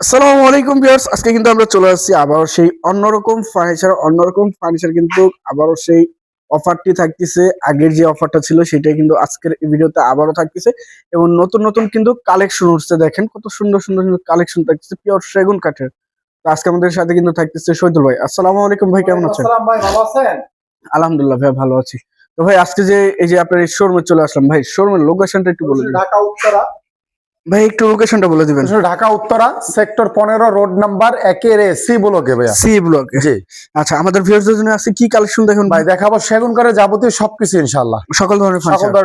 আসসালামু আলাইকুম ভিউয়ার্স, আজকে কিন্তু আমরা চলে আসছি আবারও সেই অন্যরকম ফার্নিচার কিন্তু আবারও সেই অফারটি থাকতেছে। আগের যে অফারটা ছিল সেটাই কিন্তু আজকের এই ভিডিওতে আবারও থাকতেছে এবং নতুন নতুন কিন্তু কালেকশন উঠছে। দেখেন কত সুন্দর সুন্দর কালেকশন থাকতেছে পিওর সেগুন কাঠের। তো আজকে আমাদের সাথে কিন্তু থাকতেছে শহীদুল ভাই। আসসালামু আলাইকুম ভাই, কেমন আছেন? আসসালাম ভাই, ভালো আছেন? আলহামদুলিল্লাহ ভাই, ভালো আছি। তো ভাই আজকে যে এই যে আপনার এই শোরুমে চলে আসলাম, ভাই শোরুমের লোকেশনটা একটু বলে দিন। ঢাকা উত্তরা, ভাই একটু লোকেশনটা বলে দিবেন। Dhaka Uttara sector 15 road number 1 এর সি ব্লকে ভাইয়া। সি ব্লক, জি আচ্ছা। আমাদের ভিউয়ারদের জন্য আজকে কি কালেকশন দেখুন ভাই, দেখাবো সেগুন কাঠের যাবতীয় সবকিছু ইনশাআল্লাহ। সকল ধরনের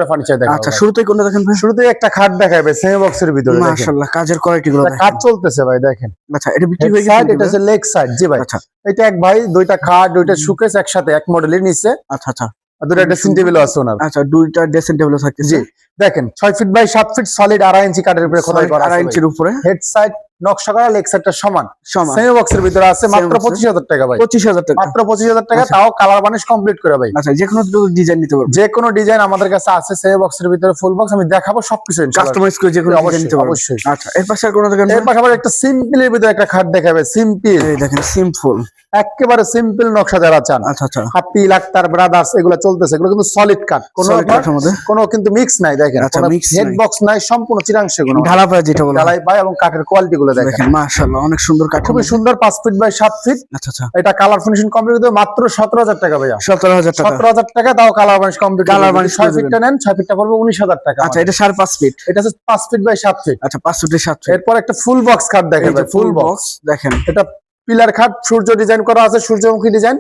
ফার্নিচার দেখাবো। আচ্ছা, শুরুতেই কোনটা দেখেন ভাই? শুরুতে একটা খাট দেখাবে সেমি বক্সের ভিতরে, দেখেন মাশাআল্লাহ, কাজের কোয়ালিটি গুলো দেখেন। কাজ চলতেছে ভাই, দেখেন। আচ্ছা, এটা বিক্রি হেড হয়ে সাইড, গেছে? এটা হচ্ছে লেগ সাইড। জি ভাই, আচ্ছা এটা এক ভাই দুইটা খাট, দুইটা শোকেস একসাথে এক মডেলের নিচে, আচ্ছা আচ্ছা আর দুইটা ড্রেসিং টেবিল আছে ওনার। আচ্ছা, দুইটা ড্রেসিং টেবিল থাকতেছে। জি দেখেন 6 ফিট বাই 7 ফিট সলিড 2.5 ইঞ্চি কাঠের উপরে খোদাই করা আছে। 2.5 ইঞ্চির উপরে হেড সাইড নকশা করা, লেগ সাইডটা সমান সমান। সেমি বক্সের ভিতরে আছে। মাত্র 25,000 টাকা ভাই, 25,000 টাকা। মাত্র 25,000 টাকা, আচ্ছা। তাও কালার বানিশ কমপ্লিট করে ভাই। আচ্ছা, যে কোনো ডিজাইন নিতে পারবে? যে কোনো ডিজাইন আমাদের কাছে আছে সেমি বক্সের ভিতরে, ফুল বক্স আমি দেখাবো সবকিছু ইনশাআল্লাহ। কাস্টমাইজ করে যে কোনো ডিজাইন নিতে পারবে অবশ্যই। আচ্ছা, এর পাশে আর কোনো দেখেন? এর পাশাপাশি একটা সিম্পলের ভিতরে একটা খাট দেখাবে, সিম্পল। এই দেখেন সিম্পল, একেবারে সিম্পল নকশা যারা চান। আচ্ছা আচ্ছা। হাপ্পি লাক্তার ব্রাদার্স এগুলো চলতেছে, এগুলো কিন্তু সলিড কাট, Solid কাঠের মধ্যে? কোনো কিন্তু মিক্স নাই। দেখেন আচ্ছা, mix হেড নাই। বক্স নাই, সম্পূর্ণ চিরাং সেগুন ঢালা পায় যেটা বলা হয়। ঢালাই পায়, এবং কাঠের কোয়ালিটি গুলো দেখেন দেখেন মাশাআল্লাহ, অনেক সুন্দর কাঠ। খুবই সুন্দর। 5 ফিট বাই 7 ফিট। আচ্ছা আচ্ছা। এটা কালার ফিনিশিং কমপ্লিট করে মাত্র 17,000 টাকা ভাইয়া। 17,000 টাকা। 17,000 টাকা, তাও colour varnish complete. Color varnish 6 করে ফিটটা নেন, 6 ফিটটা পড়বে 19,000 টাকা। আচ্ছা, এটা 5.5 ফিট। এটা হচ্ছে 5 ফিট বাই 7 ফিট। আচ্ছা, 5 ফিটের 7 ফিট। এরপর একটা ফুল বক্স খাট দেখেন ভাই, ফুল বক্স দেখেন। এটা পিলার খাট, সূর্য ডিজাইন করা আছে, সূর্যমুখী ডিজাইন।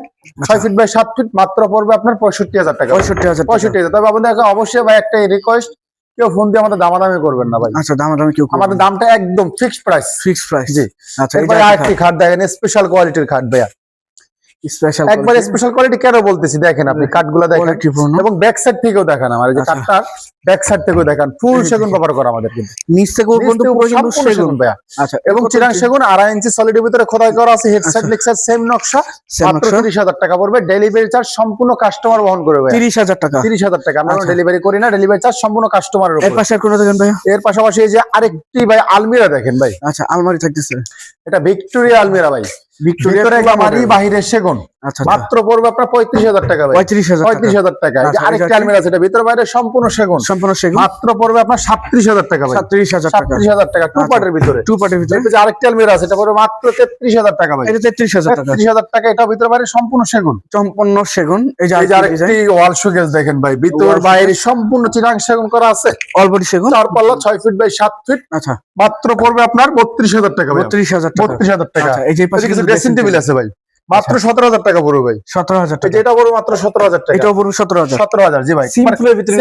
6 ফিট বাই 7 ফিট, মাত্র পড়বে আপনার 65,000 টাকা। 65,000। তবে আপনাদের অবশ্যই ভাই একটা রিকোয়েস্ট, কেউ ফোন দিয়ে আমাদের দামাদামি করবেন না ভাই। আচ্ছা, দামাদামি কেউ করবে না। আমাদের দামটা একদম ফিক্সড প্রাইস। Fixed price. জি। আচ্ছা, এরপরে আরেকটি খাট দেখেন, স্পেশাল কোয়ালিটির খাট ভাইয়া। স্পেশাল একবার স্পেশাল কোয়ালিটি কেন বলতেছি, দেখেন আপনি কাঠগুলো দেখেন, এবং ব্যাক সাইড থেকেও দেখান। আমার এই যে আচ্ছা। কাঠটা ব্যাক সাইড থেকেও দেখান, ফুল সেগুন ব্যবহার করা আমাদের, কিন্তু নিচ থেকে উপর পর্যন্ত পুরো কিন্তু সম্পূর্ণ সেগুন ভাইয়া। আচ্ছা, এবং চিরাং সেগুন 2.5 ইঞ্চি সলিডের ভিতরে খোদাই করা আছে। Head side leg side same নকশা, মাত্র 30,000 টাকা পড়বে। ডেলিভারি চার্জ সম্পূর্ণ কাস্টমার বহন করবে। 30,000 টাকা। 30,000 টাকা। আমরা ডেলিভারি করি না, ডেলিভারি চার্জ সম্পূর্ণ কাস্টমারের উপর। এর পাশে আর কোন দেখেন ভাই? এর পাশাপাশি এই যে আরেকটি ভাই আলমিরা দেখেন ভাই। আচ্ছা, আলমারি থাকতেছে। এটা ভিক্টোরিয়া আলমিরা ভাই, ভিতরে গামারি, বাহিরে সেগুন। আচ্ছা, মাত্র পড়বে আপনার 35,000 টাকা ভাই। 35,000 টাকা। এই যে আচ্ছা, আরেকটি আলমিরা আছে, এটা ভিতর বাইরে সম্পূর্ণ সেগুন, সম্পূর্ণ সেগুন। মাত্র পড়বে আপনার 37,000 টাকা ভাই। 37,000 টাকা। 37,000 টাকা, টু পার্টের ভিতরে। টু পার্টের ভিতরে। এই যে আরেকটি আলমিরা আছে, এটা পড়বে মাত্র 33,000 টাকা ভাই। এটা 33,000 টাকা। 33,000 টাকা। এটা ভিতর বাইরে সম্পূর্ণ সেগুন, সম্পূর্ণ সেগুন। এই যে আরেকটি ওয়াল শোকেস দেখেন ভাই, ভিতর বাইরে সম্পূর্ণ চিরাং সেগুন করা আছে। অলবডি সেগুন। 4 পাল্লা, 6 ফিট বাই 7 ফিট। আচ্ছা, মাত্র পড়বে আপনার 32,000 টাকা ভাই। 32,000 টাকা। 32,000 টাকা। আচ্ছা, এই যে পাশে কিছু ড্রেসিং টেবিল আছে ভাই, মাত্র 17,000 টাকা পড়বে ভাই। 17,000 টাকা। এটা পড়বে মাত্র 17,000 টাকা। এটাও পুরো 17,000। 17,000। জি ভাই, সিম্পলের ভিতরে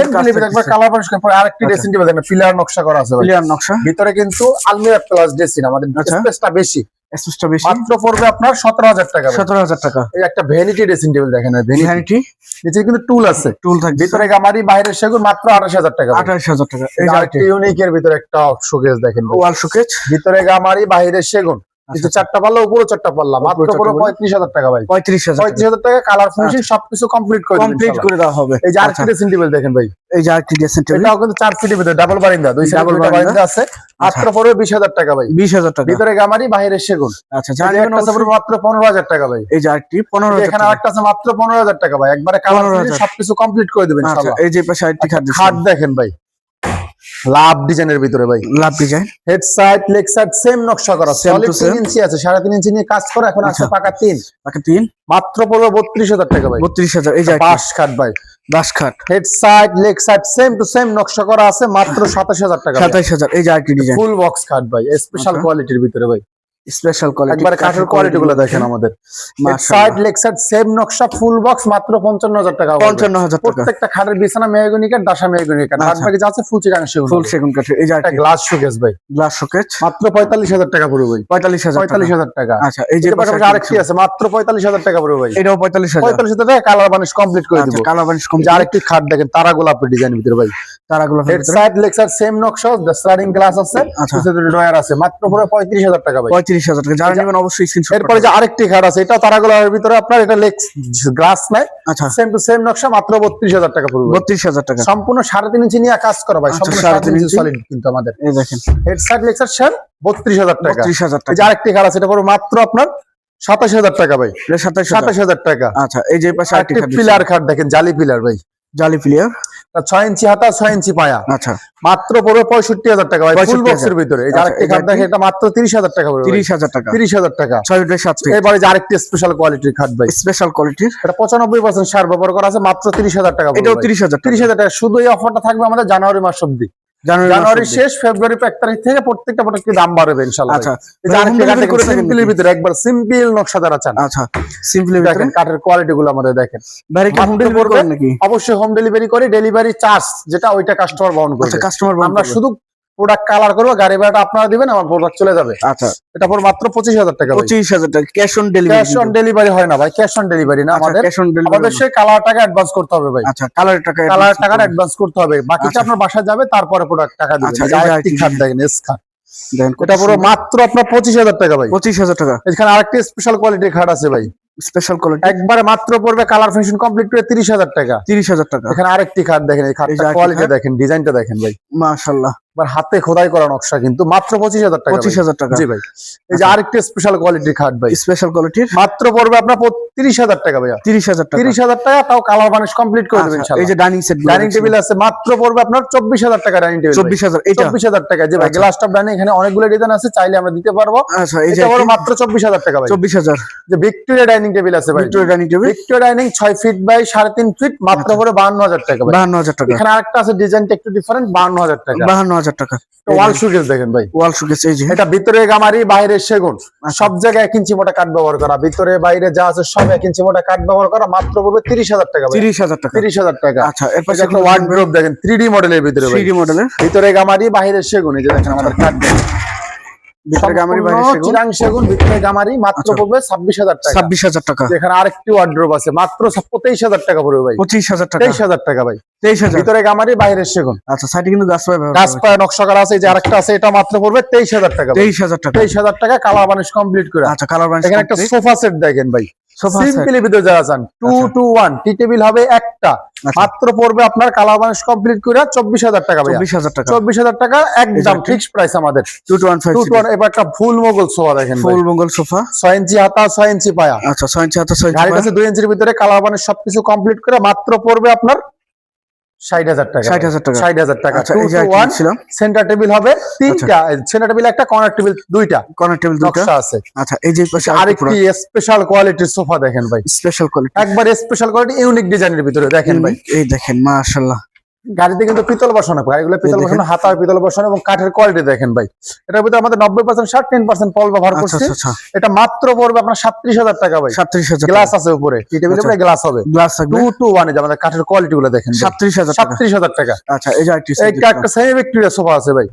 একবার কালার বানিশ করে। পরে আরেকটি ড্রেসিং টেবিল দেখেন, পিলার নকশা করা আছে ভাই। ক্লিয়ার নকশা। ভিতরে কিন্তু আলমিরা প্লাস ড্রেসিং, আমাদের স্পেসটা বেশি। স্পেসটা বেশি। মাত্র পড়বে আপনার 17,000 টাকা ভাই। 17,000 টাকা। এই একটা ভ্যানিটি ড্রেসিং টেবিল দেখেন, ভ্যানিটি। নিচে কিন্তু টুল আছে, টুল থাকবে। ভিতরে গামারি, বাইরে সেগুন, মাত্র 28,000 টাকা। 28,000 টাকা। এই এই যে আরেকটি ইউনিকের ভিতরে একটা শোকেস দেখেন, ওয়াল শোকেজ। ভিতরে গামারি, বাইরে সেগুন, কিন্তু 4টা পাল্লা, উপরে 4টা পাল্লা, মাত্র পড়বে 35,000 টাকা ভাই। 35,000 টাকা। কালার ফিনিশিং সবকিছু কমপ্লিট করে দিবেন কমপ্লিট ইনশাআল্লাহ। করে দেওয়া হবে। এই যে আরেকটি ড্রেসিং টেবিল দেখেন ভাই, এই যে আরেকটি ড্রেসিং টেবিল। এটাও কিন্তু 4 ফিটের ভিতরে, ডাবল বারিন্দা, দুই সাইডে ডাবল দুইটা বারিন্দা আছে। মাত্র পড়বে 20,000 টাকা ভাই। 20,000 টাকা। ভিতরে গামারি, বাইরে সেগুন। আচ্ছা, এই যে একটা আছে পড়বে মাত্র 15,000 টাকা ভাই। এই যে আরেকটি 15,000 এখানে টাকা। আরেকটা আছে মাত্র 15,000 টাকা ভাই। একবারে কালার ফিনিশিং সবকিছু কমপ্লিট করে দিবেন আচ্ছা, ইনশাআল্লাহ। এই যে পাশে আরেকটি খাট দেখেন ভাই, লাভ ডিজাইনের ভিতরে ভাই। লাভ design. Head side leg side same নকশা করা, Same to সলিড 3 same। ইঞ্চি আছে, 3.5 ইঞ্চি নিয়ে কাজ করা, এখন আছে পাকা 3। বাকি 3। মাত্র পড়বে 32,000 টাকা ভাই। 32,000। এই যে বাঁশ খাট ভাই, বাঁশ খাট। Head side leg side same to same নকশা করা আছে, মাত্র 27,000 টাকা। 27,000। এই যে আরেকটি ডিজাইন। ফুল বক্স খাট ভাই, স্পেশাল কোয়ালিটির ভিতরে ভাই। Special quality. একবার কাঠের কোয়ালিটি গুলো দেখেন আমাদের। Head side leg side same নকশা, ফুল বক্স, মাত্র 55,000 টাকা। 55,000 টাকা। প্রত্যেকটা খাটের বিছানা মেহগনি কাঠ, দাসা মেহগনি কাঠ, আর বাকি যা আছে ফুল চিরাং সেগুন। ফুল সেগুন কাঠের। এই যে একটা আরেকটি গ্লাস শোকেস ভাই, গ্লাস শোকেজ। মাত্র 45,000 টাকা পড়বে ভাই। 45,000 টাকা। আচ্ছা, এই যে এর পাশাপাশি আরেকটি আছে, মাত্র 45,000 টাকা পড়বে ভাই। এটাও 45,000। 45,000 টাকা কালার বানিশ কমপ্লিট করে দিব। কালার বানিশ যে কমপ্লিট। আরেকটি খাট দেখেন, তারা গোলাপের ডিজাইন ভিতরে ভাই। তারাগুলো head side leg side same নকশা, স্লাইডিং গ্লাস আছে, আচ্ছা। ড্রয়ার আছে, মাত্র পড়বে 35,000 টাকা ভাই। 35,000 32,000 টাকা, যারা নেবেন অবশ্যই স্ক্রিনশট। এরপরে যে আরেকটি খাট আছে, এটা তারাগোলার ভিতরে আপনার, এটা লেক্স গ্লাস নাই, আচ্ছা সেম টু সেম নকশা, মাত্র 32,000 টাকা পড়বে। 32,000 টাকা, সম্পূর্ণ 3.5 ইঞ্চি নিয়ে কাজ করা ভাই, আচ্ছা, সম্পূর্ণ 3.5 3.5 ইঞ্চি ইঞ্চি। সলিড কিন্তু আমাদের। এই দেখেন হেড সাইড লেক্সার সেম 32,000 টাকা। 32,000 এই যে টাকা, আরেকটি খাট আছে, এটা পড়বে মাত্র আপনার 27,000 টাকা ভাই, 27,000 27,000 টাকা। আচ্ছা এই যে পাশে আরেকটি আরেকটি খাট পিলার খাট দেখেন, জালি পিলার ভাই, জালি প্লেয়ার, 6 ইঞ্চি হাতা 6 ইঞ্চি পায়া, আচ্ছা মাত্র পড়বে 65,000 টাকা ভাই, ফুল 65,000 বক্সের ভিতরে। এই যে আচ্ছা, আরেকটি এটা খাট কি? দেখেন, এটা মাত্র 30,000 টাকা পড়বে, 30,000 টাকা, 30,000 টাকা। 6 ফিট 7 ফিট, এরপরে যে আরেকটি স্পেশাল কোয়ালিটির খাট ভাই, স্পেশাল কোয়ালিটির, এটা 95% সার ব্যবহার করা আছে, মাত্র 30,000 টাকা পড়বে এটাও ভাই। 30,000 টাকা, 30,000 টাকা। শুধু এই অফারটা থাকবে আমাদের জানুয়ারি মাস অবধি, জানুয়ারি শেষ ফেব্রুয়ারি 1 তারিখ থেকে প্রত্যেকটা প্রোডাক্টে দাম বাড়বে ইনশাআল্লাহ। আচ্ছা এই যে আরেকটি delivery খাট করে দেখেন, থাকেন সিম্পলের ভিতরে একবার সিম্পল নকশা দ্বারা চান, আচ্ছা সিম্পলি দেখেন কাঠের কোয়ালিটি গুলো আমাদের দেখেন। বাইরে কি হোম মাত্র ডেলিভারি পড়বে, করেন নাকি? অবশ্যই হোম ডেলিভারি করে, ডেলিভারি চার্জ যেটা ওইটা কাস্টমার বহন আচ্ছা করবে। কাস্টমার আমরা শুধু প্রোডাক্ট কালার করবো, গাড়ি ভাড়াটা আপনারা দিবেন, আমার প্রোডাক্ট চলে যাবে। আচ্ছা এটা পর মাত্র 25,000 টাকা। 25,000 টাকা cash on cash delivery, on delivery হয় না ভাই, ক্যাশ অন ডেলিভারি না আমাদের, ক্যাশ অন আমাদের ডেলিভারি, সেই কালার টাকা অ্যাডভান্স করতে হবে ভাই, আচ্ছা কালার টাকা, কালার টাকাটা অ্যাডভান্স করতে হবে, বাকিটা আচ্ছা। আপনার বাসায় যাবে, তারপরে প্রোডাক্ট টাকা দিবেন। আচ্ছা, এই যে এই যে আরেকটি আরেকটি খাট দেখেন, এস খাট, দেন এটা পুরো মাত্র আপনার 25,000 টাকা ভাই। 25,000 টাকা, এখানে আরেকটি স্পেশাল কোয়ালিটির খাট আছে ভাই, স্পেশাল কোয়ালিটি একবারে মাত্র পড়বে কালার ফিনিশিং কমপ্লিট করে 30,000 টাকা। 30,000 টাকা, এখানে আরেকটি খাট দেখেন, এই এই যে খাটটা আরেকটি কোয়ালিটি খাট। দেখেন, ডিজাইনটা দেখেন ভাই, মাশাআল্লাহ এবার হাতে খোদাই করা নকশা, কিন্তু মাত্র 25,000 টাকা ভাই। 25,000 টাকা, জি ভাই। এই যে আরেকটি স্পেশাল কোয়ালিটির খাট ভাই, স্পেশাল কোয়ালিটির মাত্র পড়বে আপনার 30,000 টাকা ভাইয়া, 30,000 টাকা, 30,000 টাকা, তাও কালার বানিশ কমপ্লিট করে দেবেন আচ্ছা, এই ইনশাআল্লাহ। যে ডাইনিং সেট, ডাইনিং টেবিল আছে, মাত্র পড়বে আপনার 24,000 টাকা ডাইনিং টেবিল। 24,000 এটা, 24,000 টাকা। জি ভাই, আচ্ছা। গ্লাস টপ ডাইনিং, এখানে অনেকগুলো ডিজাইন আছে, চাইলে আমরা দিতে পারবো। আচ্ছা এই যে এটা পড়বে মাত্র 24,000 টাকা ভাই। 24,000 যে ভিক্টোরিয়া ডাইনিং টেবিল আছে ভাই, Victoria dining table, Victoria dining 6 feet by 3.5 feet, মাত্র আচ্ছা। পড়বে 52,000 টাকা ভাই। 52,000 টাকা, এখানে আরেকটা আছে, ডিজাইনটা একটু ডিফারেন্ট, 52,000 টাকা। 52,000 টাকা, ওয়াল শোকেস দেখেন ভাই, ওয়াল শোকেস, এই যে এটা ভিতরে গামারি, বাইরে সেগুন, আচ্ছা। সব জায়গায় 1 ইঞ্চি মোটা কাঠ ব্যবহার করা, ভিতরে বাইরে যা আছে সব 1 ইঞ্চি মোটা কাঠ ব্যবহার করা, মাত্র পড়বে 30,000 টাকা ভাই। 30,000 টাকা, 30,000 টাকা। আচ্ছা এরপর এই যে একটা ওয়ার্ডরোব দেখেন, 3D মডেলের ভিতরে ভাই, 3D মডেলের, ভিতরে গামারি, বাইরে সেগুন, এই যে দেখেন আমাদের কাঠ দেখেন, ভিতরে গামারি বাইরে সম্পূর্ণ সেগুন, চিরাং সেগুন, ভিতরে গামারি, মাত্র আচ্ছা। পড়বে 26,000 টাকা। 26,000 টাকা, এখানে আরেকটি ওয়ার্ডরোব আছে, মাত্র 23,000 টাকা পড়বে ভাই। 25,000 টাকা, 23,000 টাকা ভাই। 23,000, ভিতরে গামারি, বাইরে সেগুন, আচ্ছা সাইডে কিন্তু গাছ পায় গাছ পায়ে নকশা করা আছে। এই যে আরেকটা আছে, এটা মাত্র পড়বে 23,000 টাকা ভাই। 23,000 টাকা, 23,000 টাকা, কালার বানিশ কমপ্লিট করে। আচ্ছা কালার বানিশ, এখানে একটা সোফা সেট দেখেন ভাই, সোফা সেট, সিম্পলি ভিতরে যারা চান, 2 to 1 টি টেবিল হবে একটা, মাত্র পড়বে আপনার কালার বানিশ কমপ্লিট করে 24,000 টাকা ভাই। 24,000 টাকা, 24,000 টাকা একদম Exactly. ফিক্সড প্রাইস আমাদের। 2 to 1 5 2 to 1। এবার একটা ফুল মোগল সোফা দেখেন ভাই, ফুল মঙ্গল সোফা, 6 ইঞ্চি হাতা 6 ইঞ্চি পায়া, আচ্ছা 6 ইঞ্চি হাতে 6 ইঞ্চি গাড়ির কাছে 2 ইঞ্চির ভিতরে, কালার বানিশ সবকিছু কমপ্লিট করে মাত্র পড়বে আপনার 60,000 টাকা। 60,000 টাকা, 60,000 টাকা। আচ্ছা 2 এই যে to 1 ছিলাম সেন্টার টেবিল হবে 3টা, সেন্টার টেবিল একটা, কর্নার টেবিল 2টা, কর্নার টেবিল দুটো, নকশা আছে। আচ্ছা এই যে পাশে আরেকটি স্পেশাল কোয়ালিটির সোফা দেখেন ভাই, স্পেশাল কোয়ালিটি, একবার স্পেশাল কোয়ালিটি, ইউনিক ডিজাইনের ভিতরে দেখেন ভাই। এই দেখেন মাশাআল্লাহ, গাড়িতে কিন্তু পিতল বসানো, গাড়িগুলো পিতল দেখেন। বসানো, হাতার পিতল বসানো, এবং কাঠের কোয়ালিটি দেখেন ভাই। এটার ভিতরে আমাদের 90% শার্ট, 10% পল ব্যবহার আচ্ছা করছি। আচ্ছা, এটা মাত্র পড়বে আপনার 37,000 টাকা ভাই। 37,000 গ্লাস আছে উপরে, টি টেবিলের আচ্ছা। উপরে গ্লাস হবে, গ্লাস থাকবে, 2 to 1 এ যে আমাদের কাঠের কোয়ালিটি গুলো দেখেন ভাই। 37,000 টাকা, 37,000 টাকা। আচ্ছা এই যে আরেকটি এইটা একটা সেমি ভিক্টোরিয়া সোফা আছে ভাই,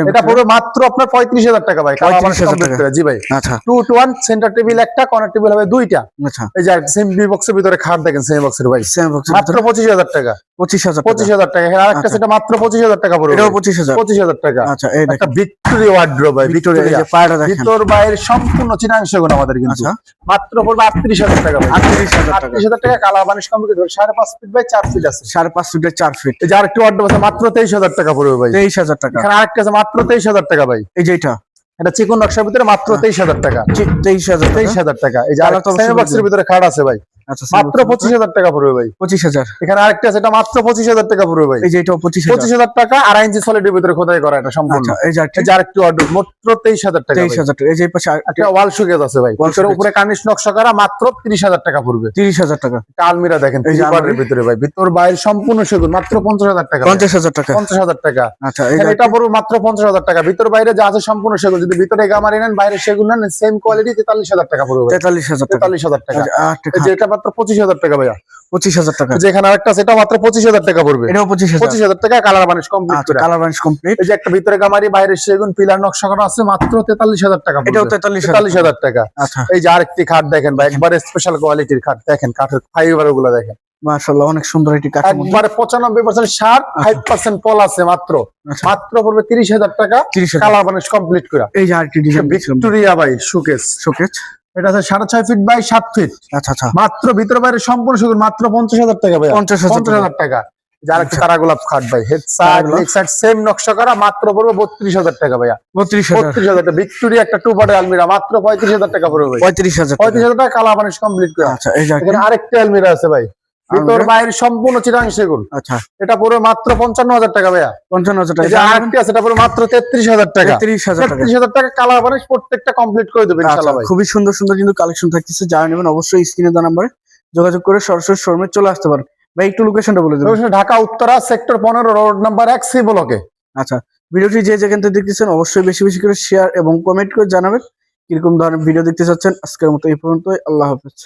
এটা পড়বে মাত্র আপনার 35,000 টাকা ভাই। 35,000 কমপ্লিট করে, জি ভাই। আচ্ছা 2 to 1 সেন্টার টেবিল একটা, কর্নার টেবিল হবে 2টা। আচ্ছা এই যে সেমি বক্সের ভিতরে খাট দেখেন, সেমি বক্সের ভাই, সেম বক্স মাত্র 25,000 টাকা। 25,000 টাকা, 25,000 টাকা। এখানে আরেকটা আচ্ছা। সেটা মাত্র 25,000 টাকা পড়বে, এটাও 25,000, 25,000 টাকা। আচ্ছা এই একটা দেখেন ভিক্টোরিয়া ওয়ার্ডরোব ভাই, ভিক্টোরিয়া, এই যে পায়রা দেখেন, ভিতর বাইরে সম্পূর্ণ চিনাংশ গুণ আমাদের কিন্তু, আচ্ছা মাত্র পড়বে 38,000 টাকা ভাই। 38,000 টাকা, 38,000 টাকা, কালার বানিশ কমপ্লিট করে 5.5 ফিট বাই 4 ফিট আছে। 5.5 ফিটের 4 ফিট, এই যে আরেকটি ওয়ার্ডরোব আছে, মাত্র 23,000 টাকা পড়বে ভাই। 23,000 টাকা, এখানে আরেকটা আছে মাত্র 23,000 টাকা ভাই। এই যে এটা এটা চিকন নকশার ভিতরে মাত্র 23,000 টাকা। 23,000 23,000 টাকা। এই যে তাহলে তো সেমি বক্সের ভিতরে খাট আছে ভাই, আচ্ছা মাত্র 25,000 টাকা পড়বে ভাই। 25,000, এখানে আরেকটা আছে, এটা মাত্র 25,000 টাকা পড়বে ভাই। এই যে এটাও 25,000, 25,000 টাকা, 2.5 ইঞ্চি সলিডের ভিতরে খোদাই করা, এটা সম্পূর্ণ। আচ্ছা এই যে আরেকটি এই যে আরেকটি অর্ডার, মাত্র 23,000 টাকা ভাই। 23,000 টাকা, এই যে পাশে একটা ওয়াল শোকেস আছে ভাই, Wall ভিতরে showcase। উপরে কার্নিশ নকশা করা, মাত্র 30,000 টাকা পড়বে। 30,000 টাকা, একটা আলমিরা দেখেন, এই যে 3 পার্টের ভিতরে ভাই, ভিতর বাইরে সম্পূর্ণ সেগুন, মাত্র 50,000 টাকা। 50,000 টাকা, 50,000 টাকা। আচ্ছা এই এখানে যে এটা পড়বে মাত্র 50,000 টাকা। ভিতর বাইরে যা আছে সম্পূর্ণ সেগুন, যদি ভিতরে গামারি নেন, বাইরে সেগুন নেন, সেম কোয়ালিটি 43,000 টাকা পড়বে ভাই। 43,000 টাকা, 43,000 টাকা। আরেকটা এই যে এটা মাত্র 25,000 টাকা ভাইয়া। 25,000 টাকা, এই যে এখানে আরেকটা আছে, এটা মাত্র 25,000 টাকা পড়বে। এটাও 25,000, 25,000 টাকা, কালার বানিশ কমপ্লিট আচ্ছা করে। কালার বানিশ কমপ্লিট, এই যে একটা ভিতরে গামারি, বাইরে সেগুন, পিলার নকশা করা আছে, মাত্র 43,000 টাকা পড়বে। এটাও 43,000, 43,000 টাকা। আচ্ছা এই যে আরেকটি খাট দেখেন ভাই, একবারে স্পেশাল কোয়ালিটির খাট দেখেন, কাঠের ফাইবার গুলো দেখেন, মাশাআল্লাহ অনেক সুন্দর একটি কাঠের মধ্যে। একবারে 95% সার, 5% পল আছে মাত্র। আচ্ছা। মাত্র পড়বে 30,000 টাকা, 30,000 কালার বানিশ কমপ্লিট করে। এই যে আরেকটি ডিজাইন ভিক্টোরিয়া ভাই শোকেস, শোকেস, এটা আছে 6.5 ফিট বাই 7 ফিট। আচ্ছা আচ্ছা, মাত্র ভিতর বাইরে সম্পূর্ণ শুধু মাত্র 50,000 টাকা ভাই, 50,000 টাকা। যার একটা তারা গোলাপ খাট ভাই, head side leg side same নকশা করা, মাত্র পড়বে 32,000 টাকা ভাইয়া। 32,000 টাকা। ভিক্টোরিয়া একটা 2 বডি আলমিরা মাত্র 35,000 টাকা পড়বে ভাই। 35,000 টাকা কালার বানিশ কমপ্লিট করে। আচ্ছা, এই যে এখানে আরেকটা আলমিরা আছে ভাই, ভিতর বাইরে সম্পূর্ণ চিটাং সেগুন। আচ্ছা, এটা পড়বে মাত্র 55,000 টাকা ভাইয়া। 55,000 এই যে টাকা। আরেকটা আছে, এটা পড়বে মাত্র 33,000 টাকা। 33,000 টাকা কালার বানিশ প্রত্যেকটা কমপ্লিট করে দেবেন ইনশাআল্লাহ ভাই। খুবই সুন্দর সুন্দর কিন্তু কালেকশন থাকতেছে, যারা নেবেন অবশ্যই স্ক্রিনে দেওয়া নম্বরে যোগাযোগ করে সরাসরি শোরুমে চলে আসতে পারেন। ভাই একটু লোকেশনটা বলে দেবেন। Dhaka Uttara sector 15 road number 1 C ব্লকে। আচ্ছা, ভিডিওটি যে যেখান থেকে দেখতেছেন অবশ্যই বেশি বেশি করে শেয়ার এবং কমেন্ট করে জানাবেন কিরকম ধরনের ভিডিও দেখতে চাচ্ছেন। আজকের মতো এই পর্যন্তই, আল্লাহ হাফেজ।